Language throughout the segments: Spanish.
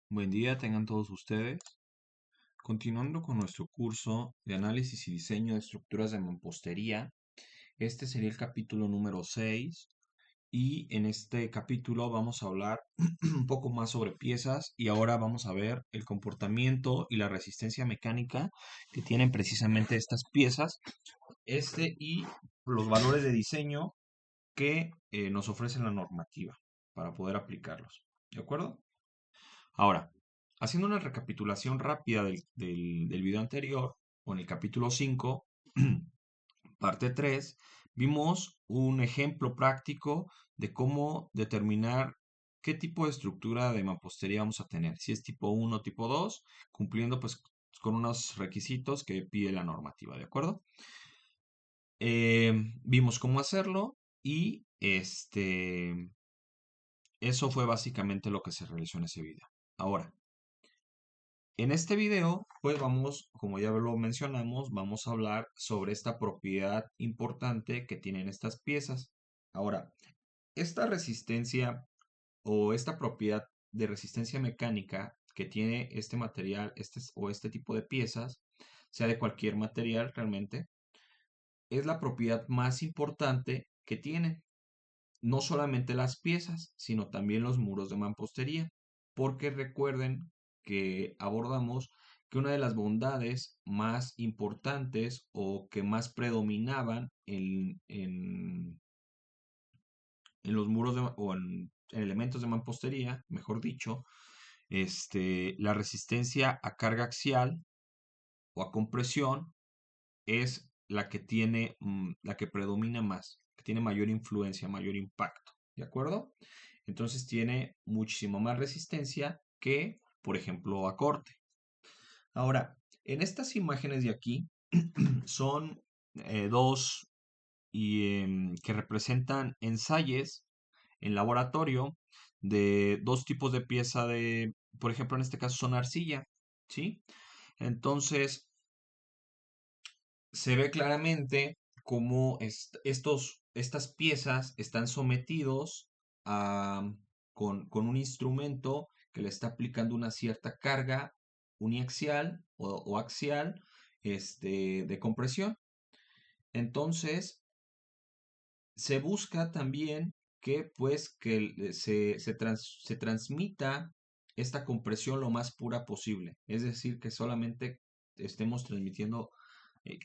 Buen día tengan todos ustedes. Continuando con nuestro curso de análisis y diseño de estructuras de mampostería, este sería el capítulo número 6 y en este capítulo vamos a hablar un poco más sobre piezas y ahora vamos a ver el comportamiento y la resistencia mecánica que tienen precisamente estas piezas, y los valores de diseño que nos ofrece la normativa para poder aplicarlos. ¿De acuerdo? Ahora, haciendo una recapitulación rápida del video anterior, o en el capítulo 5, parte 3, vimos un ejemplo práctico de cómo determinar qué tipo de estructura de mampostería vamos a tener, si es tipo 1 o tipo 2, cumpliendo pues con unos requisitos que pide la normativa, ¿de acuerdo? Vimos cómo hacerlo y eso fue básicamente lo que se realizó en ese video. Ahora, en este video, pues vamos, como ya lo mencionamos, vamos a hablar sobre esta propiedad importante que tienen estas piezas. Ahora, esta resistencia o esta propiedad de resistencia mecánica que tiene este material, o este tipo de piezas, sea de cualquier material realmente, es la propiedad más importante que tienen. No solamente las piezas, sino también los muros de mampostería, porque recuerden que abordamos que una de las bondades más importantes o que más predominaban en los muros o en elementos de mampostería, mejor dicho, la resistencia a carga axial o a compresión es la que tiene, la que predomina más, que tiene mayor influencia, mayor impacto, ¿de acuerdo? Entonces tiene muchísimo más resistencia que, por ejemplo, a corte. Ahora, en estas imágenes de aquí son dos que representan ensayos en laboratorio de dos tipos de pieza por ejemplo, en este caso son arcilla, ¿sí? Entonces, se ve claramente cómo estas piezas están sometidos a, con un instrumento que le está aplicando una cierta carga uniaxial o axial de compresión. Entonces, se busca también que pues se transmita esta compresión lo más pura posible. Es decir, que solamente estemos transmitiendo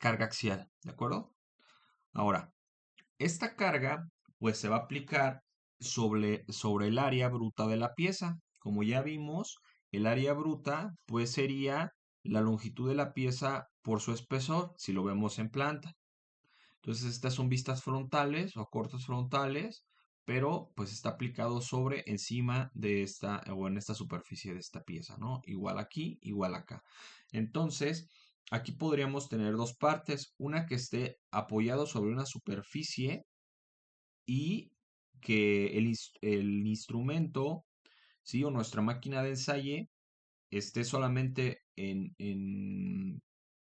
carga axial, ¿de acuerdo? Ahora, esta carga pues se va a aplicar sobre el área bruta de la pieza. Como ya vimos, el área bruta pues sería la longitud de la pieza por su espesor, si lo vemos en planta. Entonces estas son vistas frontales o cortes frontales, pero pues está aplicado sobre encima de esta o en esta superficie de esta pieza, ¿no? Igual aquí, igual acá. Entonces, aquí podríamos tener dos partes, una que esté apoyado sobre una superficie y que el instrumento, ¿sí? O nuestra máquina de ensayo esté solamente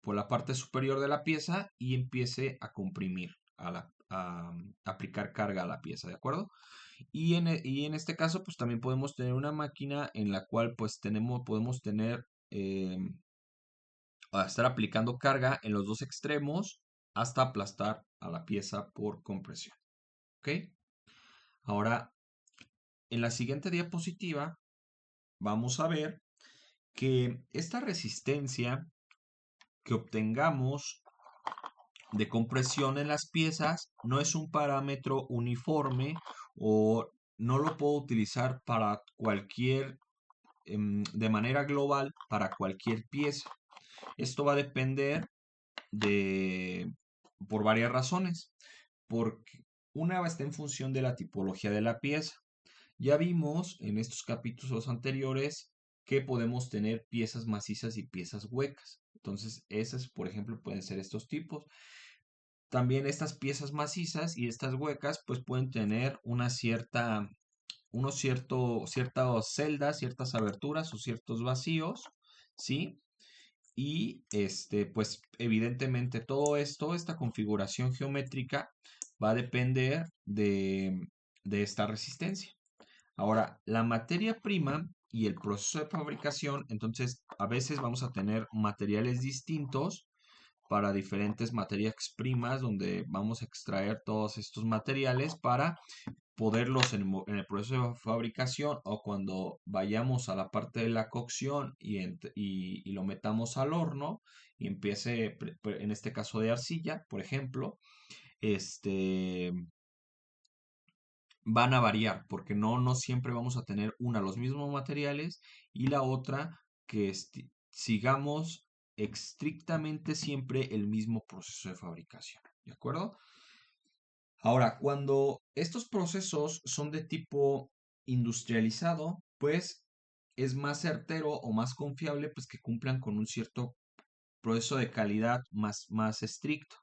por la parte superior de la pieza y empiece a comprimir, a aplicar carga a la pieza, ¿de acuerdo? Y en este caso, pues también podemos tener una máquina en la cual pues podemos tener, a estar aplicando carga en los dos extremos hasta aplastar a la pieza por compresión, ¿ok? Ahora, en la siguiente diapositiva, vamos a ver que esta resistencia que obtengamos de compresión en las piezas no es un parámetro uniforme o no lo puedo utilizar para de manera global para cualquier pieza. Esto va a depender de, por varias razones, porque una está en función de la tipología de la pieza. Ya vimos en estos capítulos anteriores que podemos tener piezas macizas y piezas huecas. Entonces, esas, por ejemplo, pueden ser estos tipos. También estas piezas macizas y estas huecas, pues pueden tener ciertas celdas, ciertas aberturas o ciertos vacíos, ¿sí? Y pues evidentemente todo esto, esta configuración geométrica, va a depender de esta resistencia. Ahora, la materia prima y el proceso de fabricación, entonces a veces vamos a tener materiales distintos para diferentes materias primas, donde vamos a extraer todos estos materiales para poderlos en el proceso de fabricación o cuando vayamos a la parte de la cocción y lo metamos al horno y empiece, en este caso de arcilla, por ejemplo, este, van a variar porque no siempre vamos a tener los mismos materiales y la otra que sigamos estrictamente siempre el mismo proceso de fabricación. ¿De acuerdo? Ahora, cuando estos procesos son de tipo industrializado, pues es más certero o más confiable pues que cumplan con un cierto proceso de calidad más estricto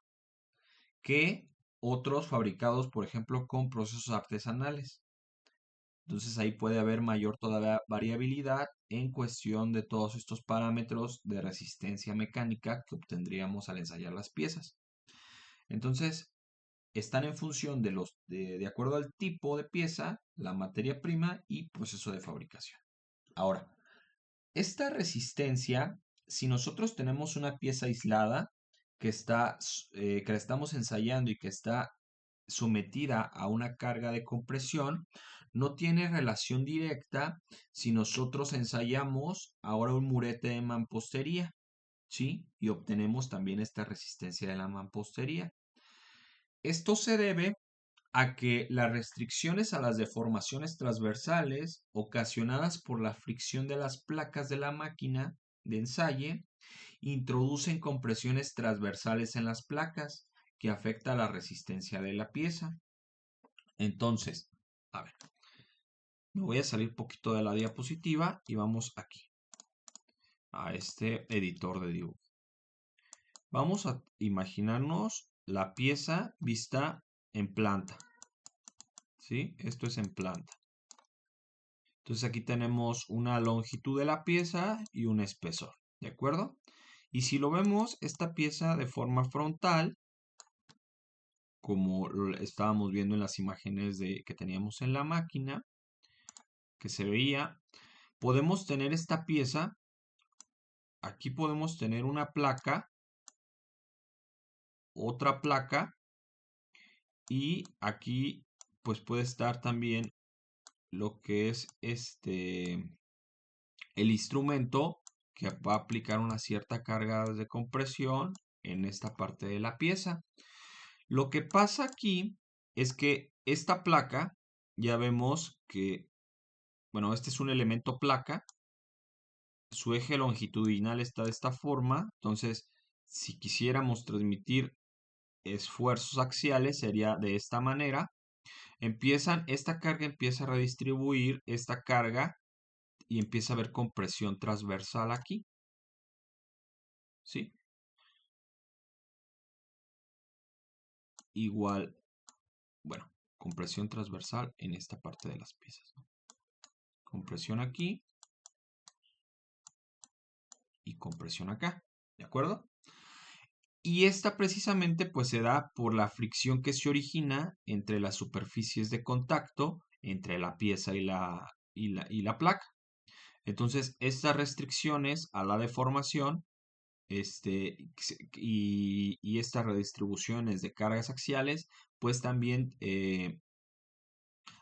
que otros fabricados, por ejemplo, con procesos artesanales. Entonces ahí puede haber mayor todavía variabilidad en cuestión de todos estos parámetros de resistencia mecánica que obtendríamos al ensayar las piezas. Entonces, están en función de acuerdo al tipo de pieza, la materia prima y proceso de fabricación. Ahora, esta resistencia, si nosotros tenemos una pieza aislada que la estamos ensayando y que está sometida a una carga de compresión, no tiene relación directa si nosotros ensayamos ahora un murete de mampostería, ¿sí? Y obtenemos también esta resistencia de la mampostería. Esto se debe a que las restricciones a las deformaciones transversales ocasionadas por la fricción de las placas de la máquina de ensaye introducen compresiones transversales en las placas que afecta la resistencia de la pieza. Entonces, a ver, me voy a salir un poquito de la diapositiva y vamos aquí, a este editor de dibujo. Vamos a imaginarnos la pieza vista en planta, ¿sí? Esto es en planta. Entonces aquí tenemos una longitud de la pieza y un espesor, ¿de acuerdo? Y si lo vemos, esta pieza de forma frontal, como lo estábamos viendo en las imágenes que teníamos en la máquina, que se veía, podemos tener esta pieza, aquí podemos tener una placa, otra placa, y aquí pues puede estar también lo que es el instrumento que va a aplicar una cierta carga de compresión en esta parte de la pieza. Lo que pasa aquí es que esta placa, ya vemos que, bueno, este es un elemento placa, su eje longitudinal está de esta forma, entonces si quisiéramos transmitir esfuerzos axiales sería de esta manera. Esta carga empieza a redistribuir esta carga y empieza a haber compresión transversal aquí, ¿sí? Igual, bueno, compresión transversal en esta parte de las piezas, ¿no? Compresión aquí y compresión acá, ¿de acuerdo? Y esta precisamente pues se da por la fricción que se origina entre las superficies de contacto, entre la pieza y la placa. Entonces, estas restricciones a la deformación y estas redistribuciones de cargas axiales, pues también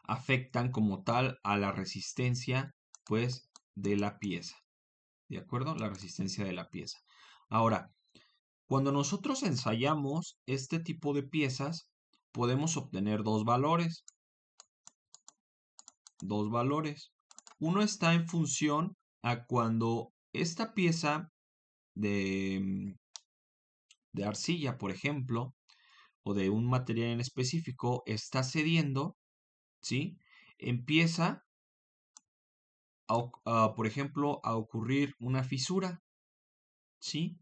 afectan como tal a la resistencia, pues, de la pieza. ¿De acuerdo? La resistencia de la pieza. Ahora, cuando nosotros ensayamos este tipo de piezas, podemos obtener dos valores. Dos valores. Uno está en función a cuando esta pieza de, de arcilla, por ejemplo, o de un material en específico está cediendo, ¿sí? Empieza, por ejemplo, a ocurrir una fisura, ¿sí?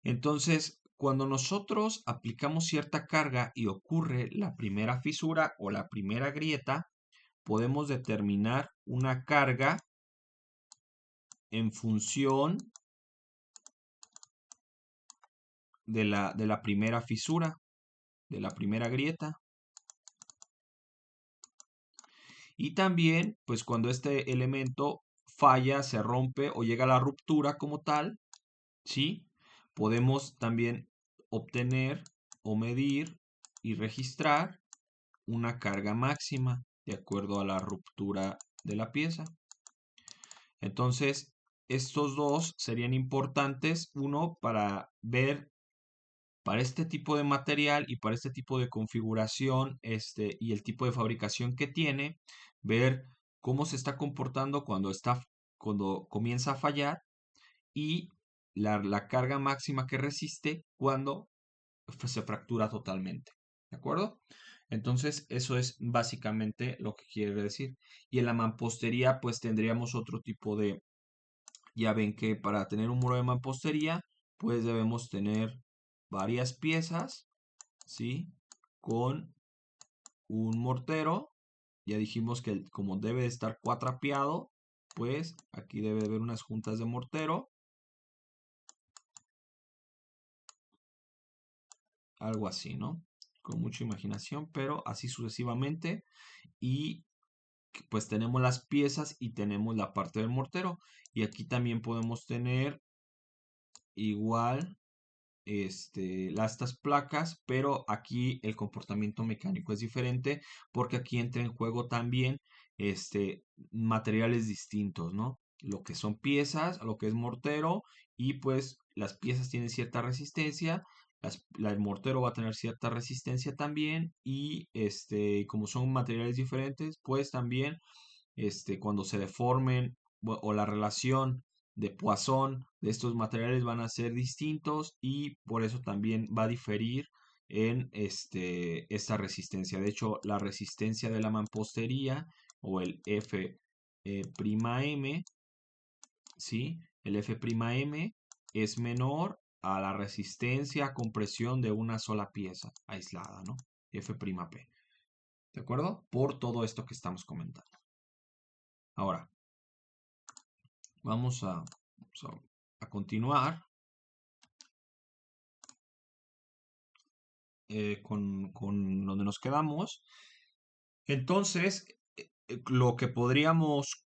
Entonces, cuando nosotros aplicamos cierta carga y ocurre la primera fisura o la primera grieta, podemos determinar una carga en función de la primera fisura, de la primera grieta. Y también, pues cuando este elemento falla, se rompe o llega a la ruptura como tal, ¿sí? Podemos también obtener o medir y registrar una carga máxima de acuerdo a la ruptura de la pieza. Entonces, estos dos serían importantes, uno para ver para este tipo de material y para este tipo de configuración, y el tipo de fabricación que tiene, ver cómo se está comportando cuando comienza a fallar y la carga máxima que resiste cuando se fractura totalmente. ¿De acuerdo? Entonces, eso es básicamente lo que quiere decir. Y en la mampostería, pues tendríamos otro tipo de, ya ven que para tener un muro de mampostería, pues debemos tener varias piezas, ¿sí? Con un mortero. Ya dijimos que como debe de estar cuatrapeado, pues aquí debe de haber unas juntas de mortero, algo así, ¿no? Con mucha imaginación, pero así sucesivamente. Y pues tenemos las piezas y tenemos la parte del mortero. Y aquí también podemos tener igual estas placas, pero aquí el comportamiento mecánico es diferente porque aquí entra en juego también materiales distintos, ¿no? Lo que son piezas, lo que es mortero y pues las piezas tienen cierta resistencia, el mortero va a tener cierta resistencia también y como son materiales diferentes, pues también cuando se deformen o la relación de Poisson de estos materiales van a ser distintos y por eso también va a diferir en esta resistencia. De hecho, la resistencia de la mampostería o el F prima M, ¿sí? El F prima M es menor a la resistencia a compresión de una sola pieza aislada, ¿no? F prima P. ¿De acuerdo? Por todo esto que estamos comentando. Ahora, vamos a continuar con donde nos quedamos. Entonces, lo que podríamos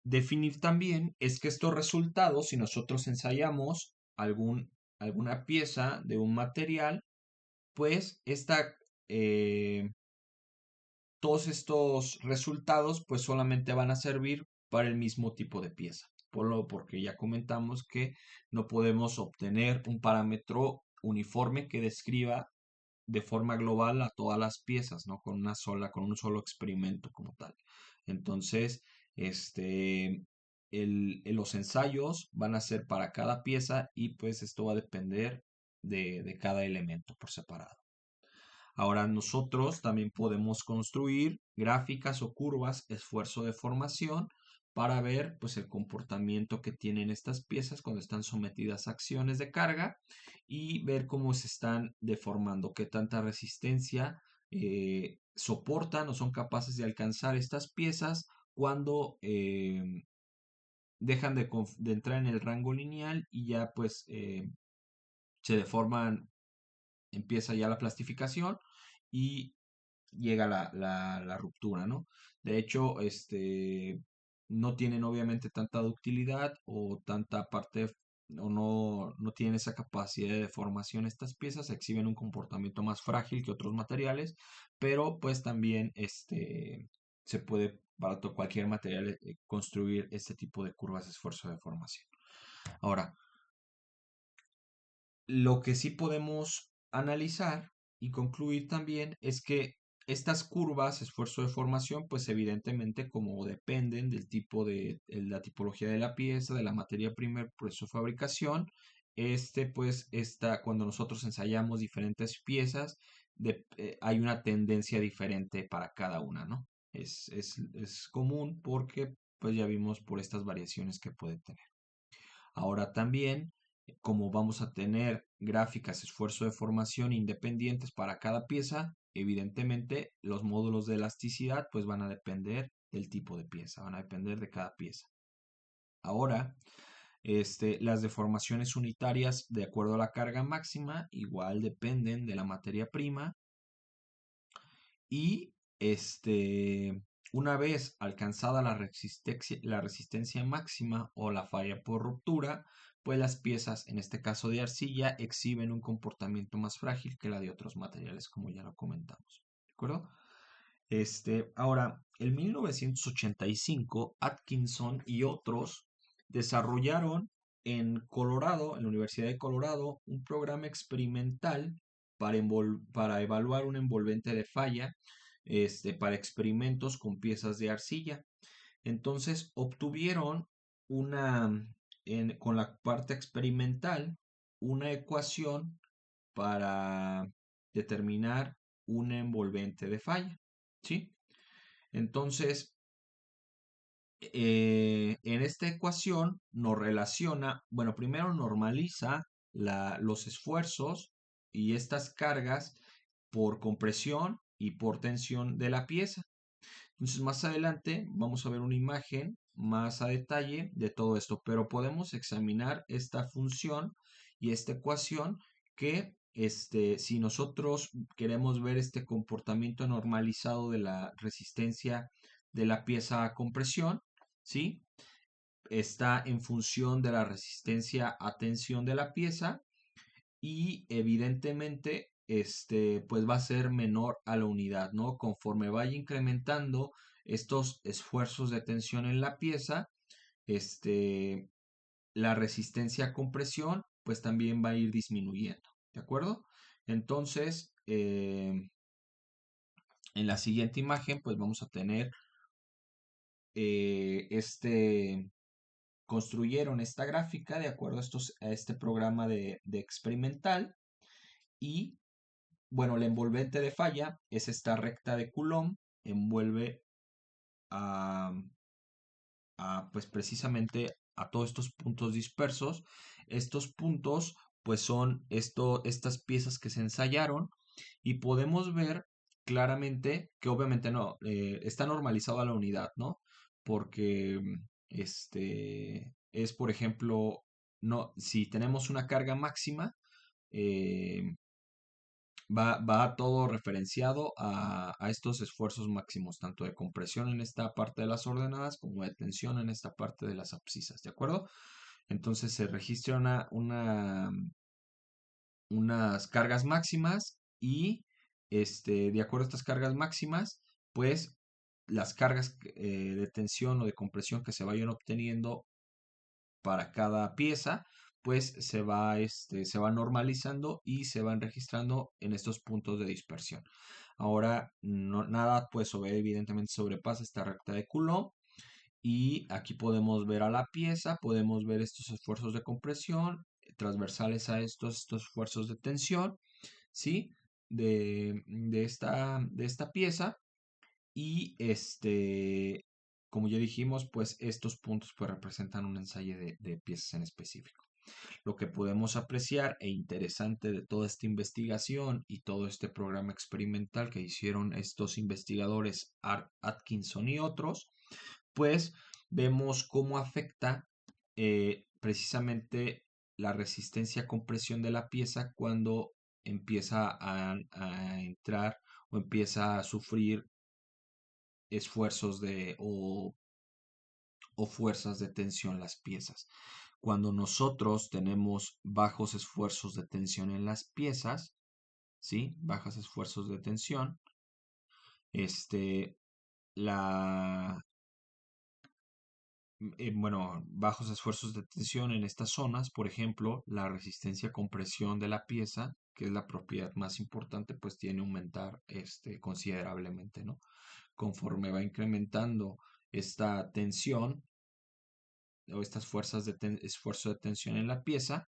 definir también es que estos resultados, si nosotros ensayamos alguna pieza de un material, pues eh, todos estos resultados pues solamente van a servir para el mismo tipo de pieza. Porque ya comentamos que no podemos obtener un parámetro uniforme que describa de forma global a todas las piezas, ¿no? Con un solo experimento como tal. Entonces, los ensayos van a ser para cada pieza y pues esto va a depender de cada elemento por separado. Ahora nosotros también podemos construir gráficas o curvas, esfuerzo de formación, para ver pues el comportamiento que tienen estas piezas cuando están sometidas a acciones de carga y ver cómo se están deformando, qué tanta resistencia soportan o son capaces de alcanzar estas piezas cuando dejan de entrar en el rango lineal y ya pues se deforman, empieza ya la plastificación y llega la ruptura, ¿no? De hecho, no tienen obviamente tanta ductilidad o tanta parte, o no tienen esa capacidad de deformación estas piezas, exhiben un comportamiento más frágil que otros materiales, pero pues también se puede para cualquier material construir este tipo de curvas de esfuerzo de deformación. Ahora, lo que sí podemos analizar y concluir también es que estas curvas, esfuerzo de formación, pues evidentemente como dependen del tipo la tipología de la pieza, de la materia prima, el proceso de fabricación, cuando nosotros ensayamos diferentes piezas, hay una tendencia diferente para cada una, ¿no? Es común porque pues ya vimos por estas variaciones que puede tener. Ahora también, como vamos a tener gráficas esfuerzo de formación independientes para cada pieza, evidentemente los módulos de elasticidad pues van a depender del tipo de pieza, van a depender de cada pieza. Ahora, las deformaciones unitarias de acuerdo a la carga máxima igual dependen de la materia prima y Una vez alcanzada la resistencia máxima o la falla por ruptura, pues las piezas, en este caso de arcilla, exhiben un comportamiento más frágil que la de otros materiales, como ya lo comentamos. ¿De acuerdo? Ahora, en 1985, Atkinson y otros desarrollaron en Colorado, en la Universidad de Colorado, un programa experimental para evaluar un envolvente de falla, para experimentos con piezas de arcilla. Entonces, obtuvieron una, con la parte experimental, una ecuación para determinar un envolvente de falla. ¿Sí? Entonces, en esta ecuación nos relaciona, bueno, primero normaliza los esfuerzos y estas cargas por compresión y por tensión de la pieza. Entonces, más adelante vamos a ver una imagen más a detalle de todo esto, pero podemos examinar esta función y esta ecuación que si nosotros queremos ver este comportamiento normalizado de la resistencia de la pieza a compresión, ¿sí? Está en función de la resistencia a tensión de la pieza y evidentemente pues va a ser menor a la unidad, ¿no? Conforme vaya incrementando estos esfuerzos de tensión en la pieza, este, la resistencia a compresión pues también va a ir disminuyendo, ¿de acuerdo? Entonces, en la siguiente imagen pues vamos a tener construyeron esta gráfica de acuerdo a este programa de experimental y bueno, la envolvente de falla es esta recta de Coulomb, envuelve a, pues precisamente a todos estos puntos dispersos. Estos puntos pues son estas piezas que se ensayaron y podemos ver claramente que obviamente no, está normalizada la unidad, ¿no? Porque es por ejemplo, no, si tenemos una carga máxima, eh, va todo referenciado a estos esfuerzos máximos, tanto de compresión en esta parte de las ordenadas como de tensión en esta parte de las abscisas, ¿de acuerdo? Entonces se registra unas cargas máximas y de acuerdo a estas cargas máximas, pues las cargas de tensión o de compresión que se vayan obteniendo para cada pieza, pues se va normalizando y se van registrando en estos puntos de dispersión. Ahora, nada, pues evidentemente sobrepasa esta recta de Coulomb. Y aquí podemos ver a la pieza, podemos ver estos esfuerzos de compresión transversales a estos esfuerzos de tensión, ¿sí? De esta pieza. Y como ya dijimos, pues estos puntos pues representan un ensayo de piezas en específico. Lo que podemos apreciar e interesante de toda esta investigación y todo este programa experimental que hicieron estos investigadores Atkinson y otros, pues vemos cómo afecta precisamente la resistencia a compresión de la pieza cuando empieza a entrar o empieza a sufrir esfuerzos o fuerzas de tensión las piezas. Cuando nosotros tenemos bajos esfuerzos de tensión en las piezas, ¿sí? Bajos esfuerzos de tensión, este, la, bueno, bajos esfuerzos de tensión en estas zonas, por ejemplo, la resistencia a compresión de la pieza, que es la propiedad más importante, pues tiene que aumentar considerablemente, ¿no? Conforme va incrementando esta tensión o estas fuerzas de esfuerzo de tensión en la pieza,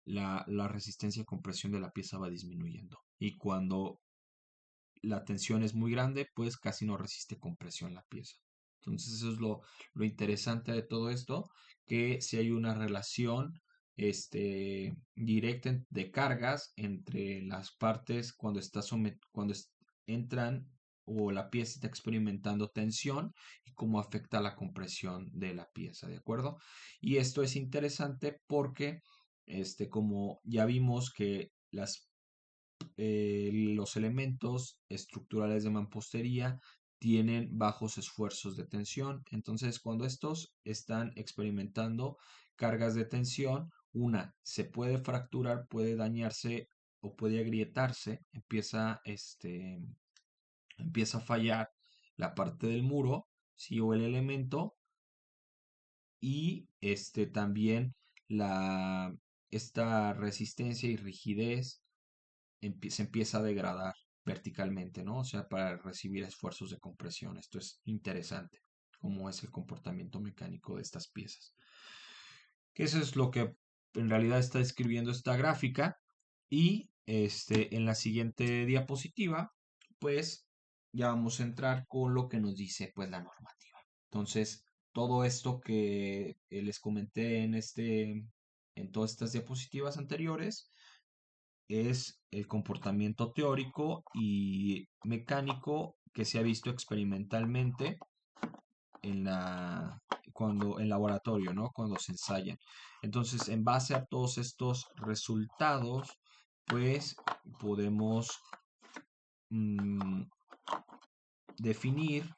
la resistencia a compresión de la pieza va disminuyendo. Y cuando la tensión es muy grande, pues casi no resiste compresión la pieza. Entonces eso es lo interesante de todo esto, que si hay una relación directa de cargas entre las partes cuando entran o la pieza está experimentando tensión y cómo afecta la compresión de la pieza, ¿de acuerdo? Y esto es interesante porque como ya vimos que las los elementos estructurales de mampostería tienen bajos esfuerzos de tensión. Entonces, cuando estos están experimentando cargas de tensión, una se puede fracturar, puede dañarse o puede agrietarse, empieza a fallar la parte del muro, sí, o el elemento, y también la, esta resistencia y rigidez se empieza a degradar verticalmente, ¿no? O sea, para recibir esfuerzos de compresión. Esto es interesante, cómo es el comportamiento mecánico de estas piezas. Que eso es lo que en realidad está describiendo esta gráfica. Y en la siguiente diapositiva, pues ya vamos a entrar con lo que nos dice pues la normativa. Entonces, todo esto que les comenté en todas estas diapositivas anteriores, es el comportamiento teórico y mecánico que se ha visto experimentalmente en en laboratorio, ¿no? Cuando se ensayan. Entonces, en base a todos estos resultados, pues podemos mm, definir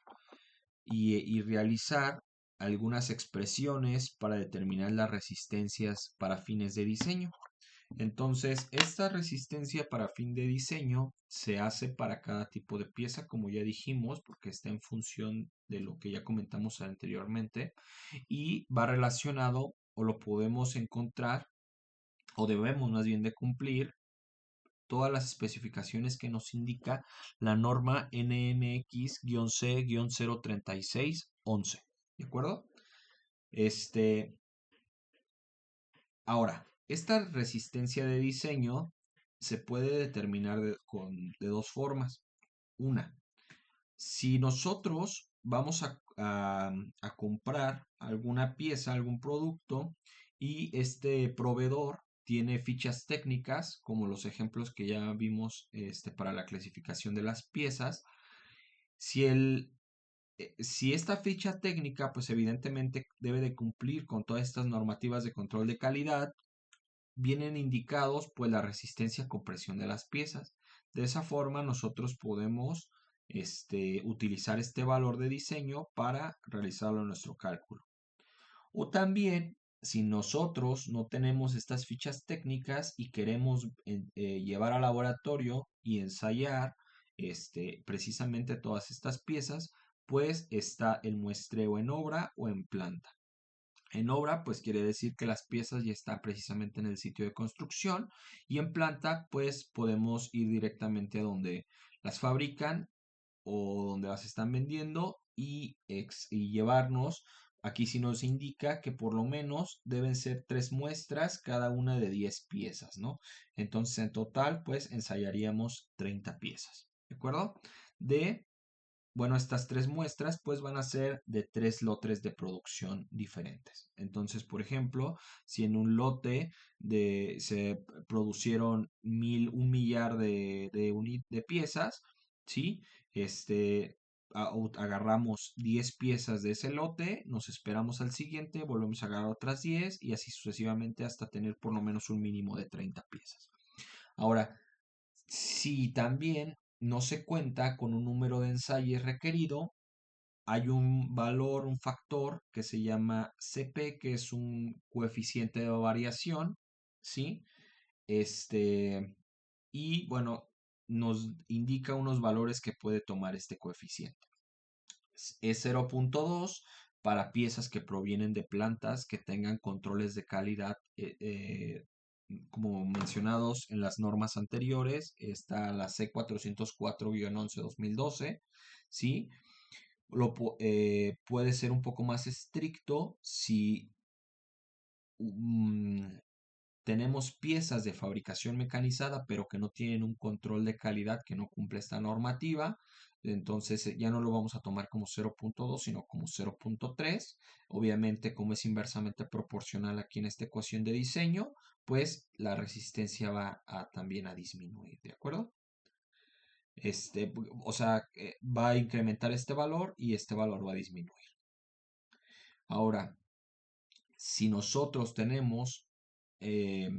y realizar algunas expresiones para determinar las resistencias para fines de diseño. Entonces, esta resistencia para fin de diseño se hace para cada tipo de pieza, como ya dijimos, porque está en función de lo que ya comentamos anteriormente, y va relacionado o lo podemos encontrar o debemos más bien de cumplir todas las especificaciones que nos indica la norma NMX-C-03611. ¿De acuerdo? Este, Ahora, esta resistencia de diseño se puede determinar de dos formas. Una, si nosotros vamos a comprar alguna pieza, algún producto, y este proveedor tiene fichas técnicas, como los ejemplos que ya vimos para la clasificación de las piezas, si si esta ficha técnica, pues evidentemente debe de cumplir con todas estas normativas de control de calidad, vienen indicados pues la resistencia a compresión de las piezas. De esa forma nosotros podemos utilizar este valor de diseño para realizarlo en nuestro cálculo. O también, si nosotros no tenemos estas fichas técnicas y queremos llevar al laboratorio y ensayar precisamente todas estas piezas, pues está el muestreo en obra o en planta. En obra, pues quiere decir que las piezas ya están precisamente en el sitio de construcción, y en planta, pues podemos ir directamente a donde las fabrican o donde las están vendiendo y llevarnos. Aquí sí nos indica que por lo menos deben ser 3 muestras, cada una de 10 piezas, ¿no? Entonces en total, pues ensayaríamos 30 piezas, ¿de acuerdo? Bueno, estas 3 muestras pues van a ser de 3 lotes de producción diferentes. Entonces, por ejemplo, si en un lote se producieron 1.000 de piezas, ¿sí? Agarramos 10 piezas de ese lote, nos esperamos al siguiente, volvemos a agarrar otras 10 y así sucesivamente hasta tener por lo menos un mínimo de 30 piezas. Ahora, si también no se cuenta con un número de ensayos requerido, hay un valor, un factor que se llama CP, que es un coeficiente de variación, ¿sí? Este, y bueno, nos indica unos valores que puede tomar este coeficiente. Es 0.2 para piezas que provienen de plantas que tengan controles de calidad como mencionados en las normas anteriores. Está la C404-11-2012, ¿sí? Puede ser un poco más estricto si mm, tenemos piezas de fabricación mecanizada, pero que no tienen un control de calidad que no cumple esta normativa. Entonces ya no lo vamos a tomar como 0.2, sino como 0.3. Obviamente, como es inversamente proporcional aquí en esta ecuación de diseño, pues la resistencia va también a disminuir, ¿de acuerdo? O sea, va a incrementar este valor y este valor va a disminuir. Ahora, si nosotros tenemos eh,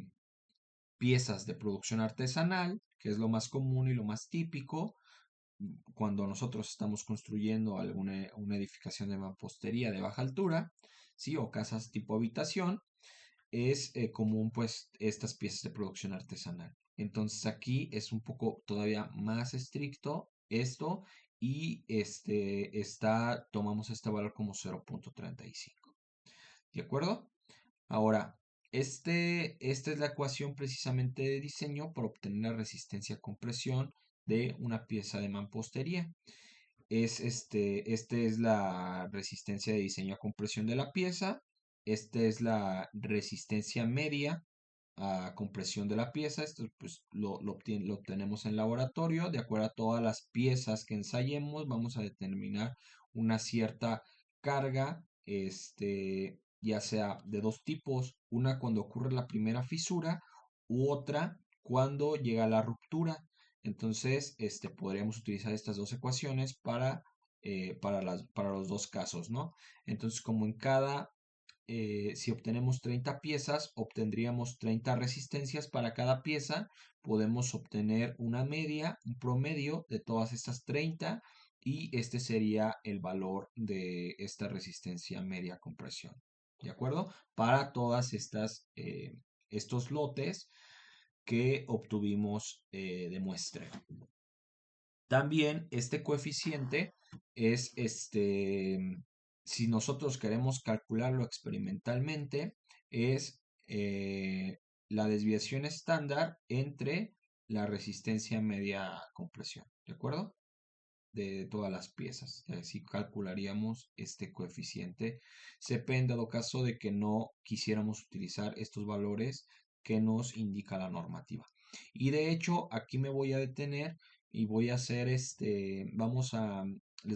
piezas de producción artesanal, que es lo más común y lo más típico cuando nosotros estamos construyendo una edificación de mampostería de baja altura, ¿sí? O casas tipo habitación, es común pues estas piezas de producción artesanal. Entonces aquí es un poco todavía más estricto esto y tomamos este valor como 0.35. ¿De acuerdo? Ahora, esta es la ecuación precisamente de diseño para obtener la resistencia a compresión de una pieza de mampostería. Este es la resistencia de diseño a compresión de la pieza. Esta es la resistencia media a compresión de la pieza. Esto pues lo obtenemos en laboratorio. De acuerdo a todas las piezas que ensayemos, vamos a determinar una cierta carga, ya sea de dos tipos, una cuando ocurre la primera fisura u otra cuando llega la ruptura. Entonces, podríamos utilizar estas dos ecuaciones para los dos casos, ¿no? Entonces, como en si obtenemos 30 piezas, obtendríamos 30 resistencias para cada pieza. Podemos obtener una media, un promedio de todas estas 30 y este sería el valor de esta resistencia media compresión. ¿De acuerdo? Para todas estos lotes que obtuvimos de muestra. También este coeficiente es si nosotros queremos calcularlo experimentalmente, es la desviación estándar entre la resistencia media compresión, ¿de acuerdo? De todas las piezas. Así calcularíamos este coeficiente CP en dado caso de que no quisiéramos utilizar estos valores que nos indica la normativa. Y de hecho, aquí me voy a detener y voy a hacer les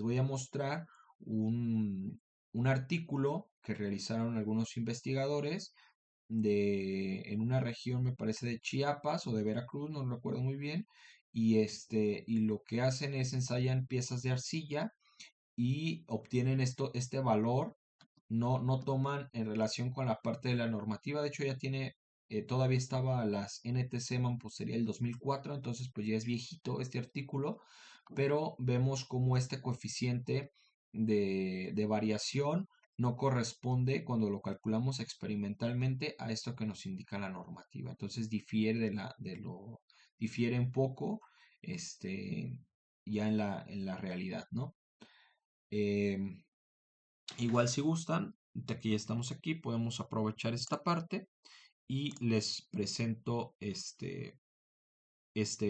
voy a mostrar un artículo que realizaron algunos investigadores en una región, me parece, de Chiapas o de Veracruz, no lo recuerdo muy bien, y lo que hacen es ensayan piezas de arcilla y obtienen este valor, no toman en relación con la parte de la normativa, de hecho ya todavía estaba las NTC Mampostería del 2004, entonces pues ya es viejito este artículo, pero vemos cómo este coeficiente de variación no corresponde cuando lo calculamos experimentalmente a esto que nos indica la normativa. Entonces difiere un poco, ya en la realidad, ¿no? Em, Igual si gustan, ya que ya estamos aquí, podemos aprovechar esta parte y les presento este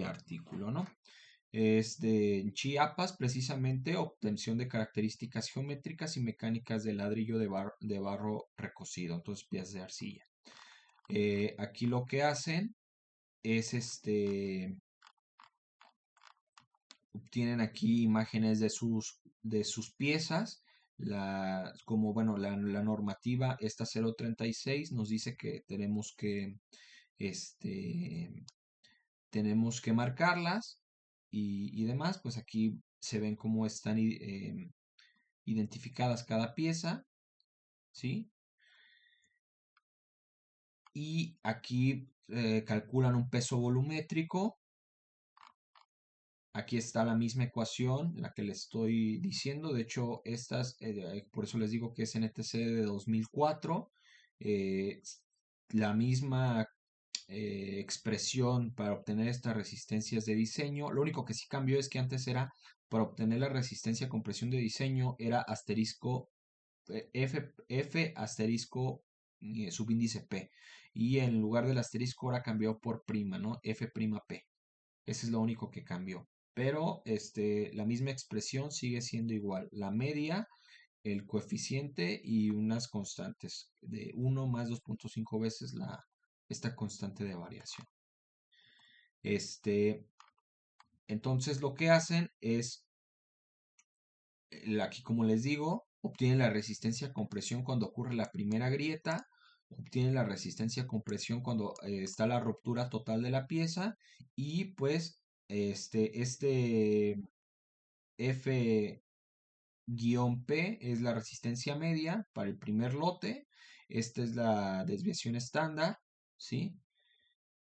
artículo, ¿no? Es de Chiapas, precisamente, obtención de características geométricas y mecánicas de ladrillo de barro recocido, entonces piezas de arcilla. Aquí lo que hacen es obtienen aquí imágenes de sus piezas. Como bueno, la normativa, esta 036, nos dice que este, tenemos que marcarlas y demás. Pues aquí se ven cómo están identificadas cada pieza, ¿sí? Y aquí calculan un peso volumétrico. Aquí está la misma ecuación, la que les estoy diciendo. De hecho, por eso les digo que es NTC de 2004. eh, la misma expresión para obtener estas resistencias de diseño. Lo único que sí cambió es que antes era, para obtener la resistencia a compresión de diseño, era asterisco F asterisco subíndice P. Y en lugar del asterisco ahora cambió por prima, ¿no? F prima P. Ese es lo único que cambió. Pero la misma expresión sigue siendo igual. La media, el coeficiente y unas constantes de 1 más 2.5 veces esta constante de variación. Entonces lo que hacen es, aquí como les digo, obtienen la resistencia a compresión cuando ocurre la primera grieta, obtienen la resistencia a compresión cuando está la ruptura total de la pieza y pues este F-P es la resistencia media para el primer lote. Esta es la desviación estándar, ¿sí?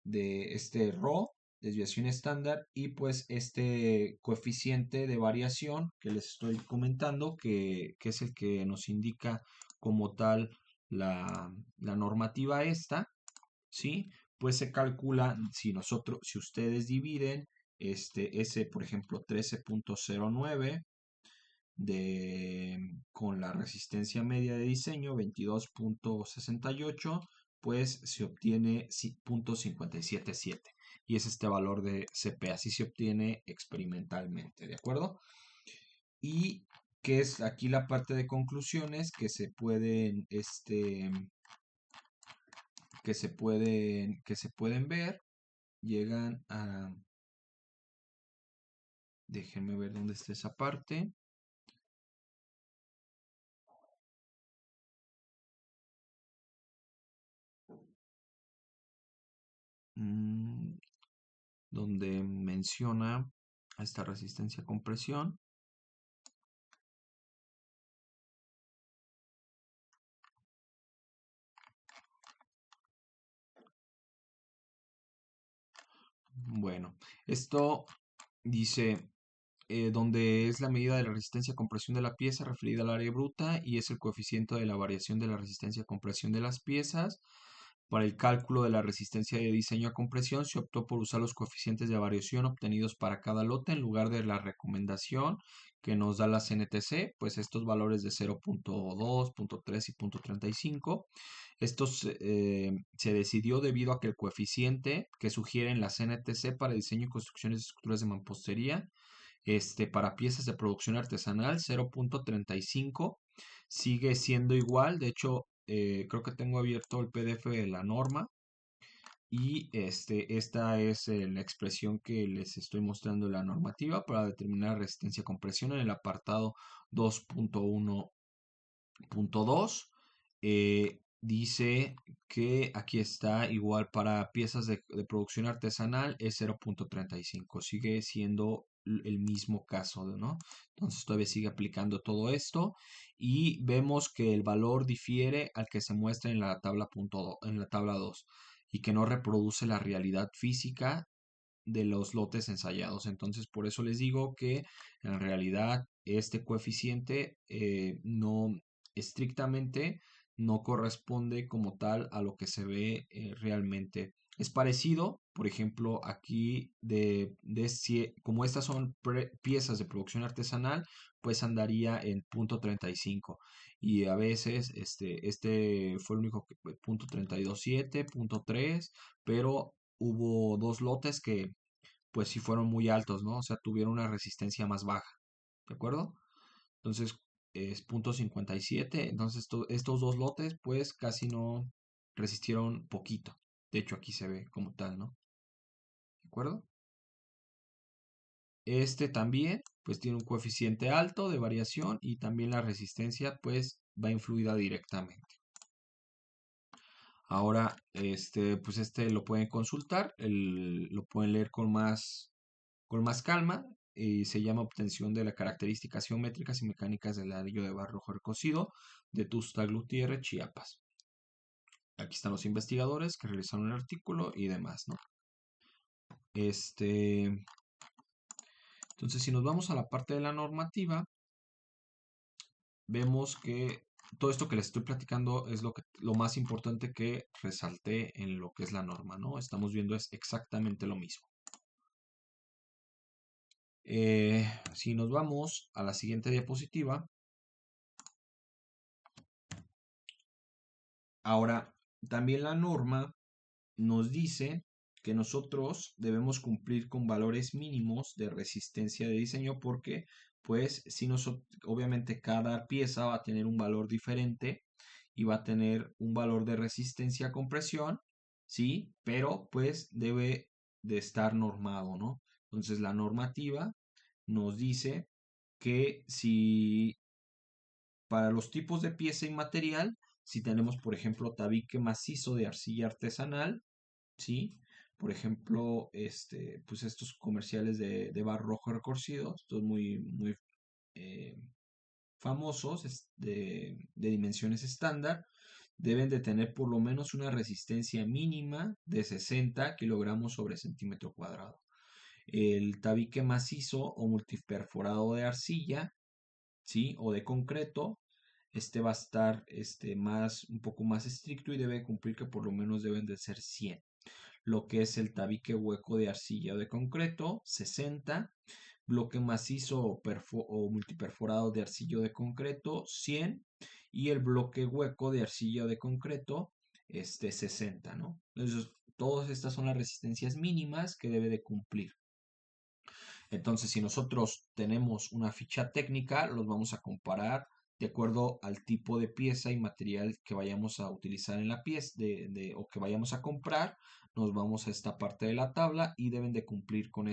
de este RO, desviación estándar, y pues este coeficiente de variación que les estoy comentando, que es el que nos indica como tal la normativa esta, ¿sí? Pues se calcula si ustedes dividen ese, por ejemplo, 13.09 con la resistencia media de diseño 22.68, pues se obtiene 0.577 y es este valor de CP, así se obtiene experimentalmente, ¿de acuerdo? Y que es aquí la parte de conclusiones que se pueden ver, llegan a, déjenme ver dónde está esa parte. Mm, donde menciona esta resistencia a compresión. Bueno, esto dice donde es la medida de la resistencia a compresión de la pieza referida al área bruta y es el coeficiente de la variación de la resistencia a compresión de las piezas. Para el cálculo de la resistencia de diseño a compresión se optó por usar los coeficientes de variación obtenidos para cada lote en lugar de la recomendación que nos da la CNTC, pues estos valores de 0.2, 0.3 y 0.35. Esto se decidió debido a que el coeficiente que sugieren la CNTC para diseño y construcciones de estructuras de mampostería para piezas de producción artesanal 0.35 sigue siendo igual. De hecho, creo que tengo abierto el PDF de la norma y esta es la expresión que les estoy mostrando en la normativa para determinar resistencia a compresión en el apartado 2.1.2. Dice que aquí está igual para piezas de producción artesanal es 0.35. Sigue siendo el mismo caso, ¿no? Entonces todavía sigue aplicando todo esto y vemos que el valor difiere al que se muestra en la tabla, en la tabla 2 y que no reproduce la realidad física de los lotes ensayados. Entonces, por eso les digo que en realidad este coeficiente no estrictamente no corresponde como tal a lo que se ve realmente. Es parecido, por ejemplo, aquí como estas son piezas de producción artesanal, pues andaría en punto 35 y a veces este fue el único punto 32.7, punto 3, pero hubo dos lotes que pues sí fueron muy altos, ¿no? O sea, tuvieron una resistencia más baja, ¿de acuerdo? Entonces es punto 57, entonces estos dos lotes pues casi no resistieron poquito. De hecho aquí se ve como tal, ¿no? ¿De acuerdo? Este también pues tiene un coeficiente alto de variación y también la resistencia pues va influida directamente. Ahora, pues lo pueden consultar, lo pueden leer con más calma y se llama Obtención de las características geométricas y mecánicas del ladrillo de barro recocido de Tuxtla Gutiérrez, Chiapas. Aquí están los investigadores que realizaron el artículo y demás, ¿no? Entonces, si nos vamos a la parte de la normativa, vemos que todo esto que les estoy platicando es lo más importante que resalté en lo que es la norma, ¿no? Estamos viendo es exactamente lo mismo. Si nos vamos a la siguiente diapositiva, ahora también la norma nos dice que nosotros debemos cumplir con valores mínimos de resistencia de diseño porque pues si obviamente cada pieza va a tener un valor diferente y va a tener un valor de resistencia a compresión, sí, pero pues debe de estar normado, ¿no? Entonces la normativa nos dice que si para los tipos de pieza y material, si tenemos por ejemplo tabique macizo de arcilla artesanal, ¿sí? Por ejemplo, pues estos comerciales de barro rojo recorcido, estos muy eh, famosos, de dimensiones estándar. deben de tener por lo menos una resistencia mínima de 60 kilogramos sobre centímetro cuadrado. El tabique macizo o multiperforado de arcilla, ¿sí? O de concreto, este va a estar un poco más estricto y debe cumplir que por lo menos deben de ser 100. Lo que es el tabique hueco de arcilla o de concreto, 60. Bloque macizo o multiperforado de arcilla o de concreto, 100. Y el bloque hueco de arcilla o de concreto, 60, ¿no? Entonces, todas estas son las resistencias mínimas que debe de cumplir. Entonces, si nosotros tenemos una ficha técnica, los vamos a comparar de acuerdo al tipo de pieza y material que vayamos a utilizar en la pieza o que vayamos a comprar. Nos vamos a esta parte de la tabla y deben de cumplir con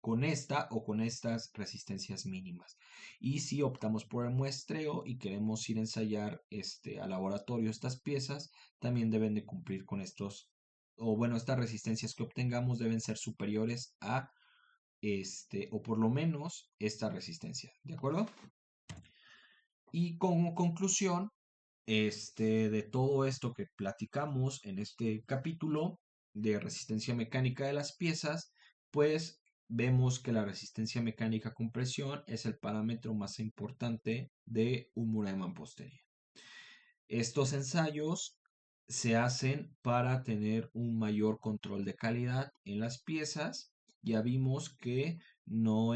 con esta o con estas resistencias mínimas. Y si optamos por el muestreo y queremos ir a ensayar a laboratorio estas piezas, también deben de cumplir con o bueno, estas resistencias que obtengamos deben ser superiores a o por lo menos esta resistencia, ¿de acuerdo? Y como conclusión, de todo esto que platicamos en este capítulo de resistencia mecánica de las piezas, pues vemos que la resistencia mecánica con presión es el parámetro más importante de un muro de mampostería. Estos ensayos se hacen para tener un mayor control de calidad en las piezas. Ya vimos que no,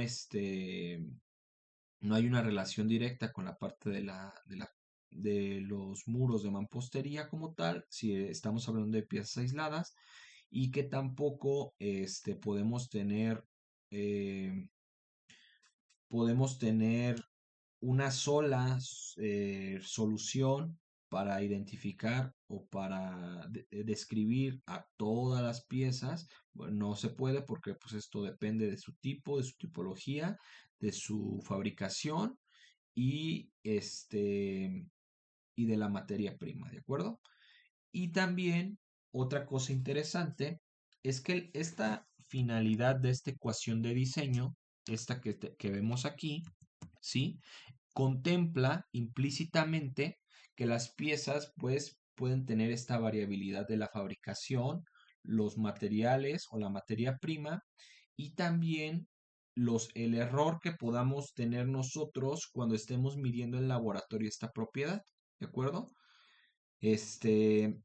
no hay una relación directa con la parte de los muros de mampostería como tal, si estamos hablando de piezas aisladas, y que tampoco eh, podemos tener una sola solución para identificar o para describir a todas las piezas. Bueno, no se puede porque pues esto depende de su tipo, de su tipología, de su fabricación y y de la materia prima, ¿de acuerdo? Y también otra cosa interesante es que esta finalidad de esta ecuación de diseño, esta que vemos aquí, ¿sí? Contempla implícitamente que las piezas pues pueden tener esta variabilidad de la fabricación, los materiales o la materia prima y también el error que podamos tener nosotros cuando estemos midiendo en laboratorio esta propiedad, ¿de acuerdo? Este,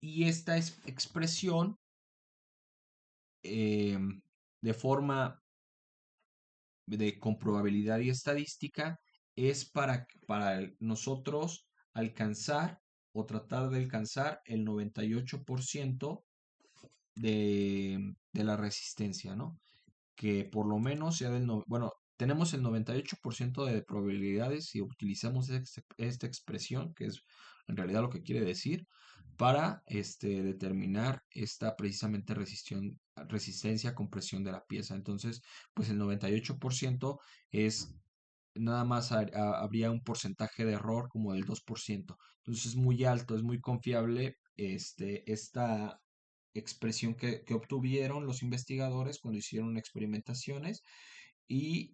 y esta expresión eh, de forma con probabilidad y estadística es para nosotros alcanzar o tratar de alcanzar el 98% de la resistencia, ¿no? Que por lo menos sea bueno, tenemos el 98% de probabilidades si utilizamos esta expresión, que es en realidad lo que quiere decir, para determinar esta precisamente resistencia a compresión de la pieza. Entonces, pues el 98% es nada más habría un porcentaje de error como del 2%. Entonces es muy alto, es muy confiable esta expresión que obtuvieron los investigadores cuando hicieron experimentaciones y,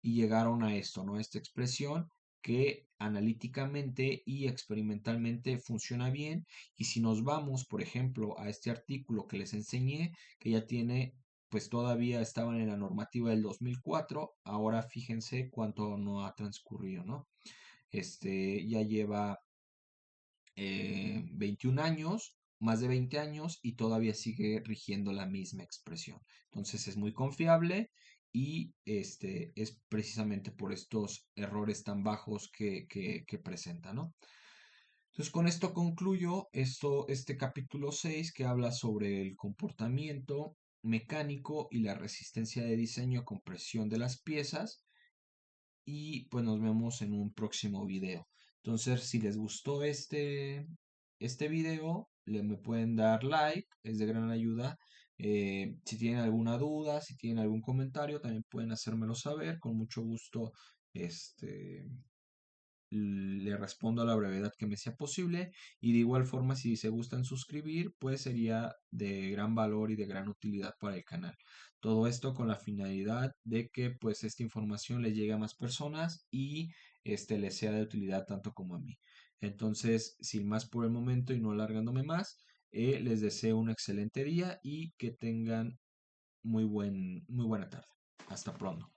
y llegaron a esto, ¿no? Esta expresión que analíticamente y experimentalmente funciona bien. Y si nos vamos, por ejemplo, a este artículo que les enseñé, que ya tiene, pues todavía estaban en la normativa del 2004, ahora fíjense cuánto no ha transcurrido, ¿no? Ya lleva 21 años, más de 20 años, y todavía sigue rigiendo la misma expresión. Entonces es muy confiable y es precisamente por estos errores tan bajos que presenta, ¿no? Entonces con esto concluyo este capítulo 6 que habla sobre el comportamiento mecánico y la resistencia de diseño a compresión de las piezas y pues nos vemos en un próximo video. Entonces, si les gustó este video, me pueden dar like, es de gran ayuda. Si tienen alguna duda, si tienen algún comentario, también pueden hacérmelo saber. Con mucho gusto, este, le respondo a la brevedad que me sea posible y de igual forma si se gustan suscribir, pues sería de gran valor y de gran utilidad para el canal. Todo esto con la finalidad de que pues esta información le llegue a más personas y les sea de utilidad tanto como a mí. Entonces, sin más por el momento y no alargándome más, les deseo un excelente día y que tengan muy buena tarde. Hasta pronto.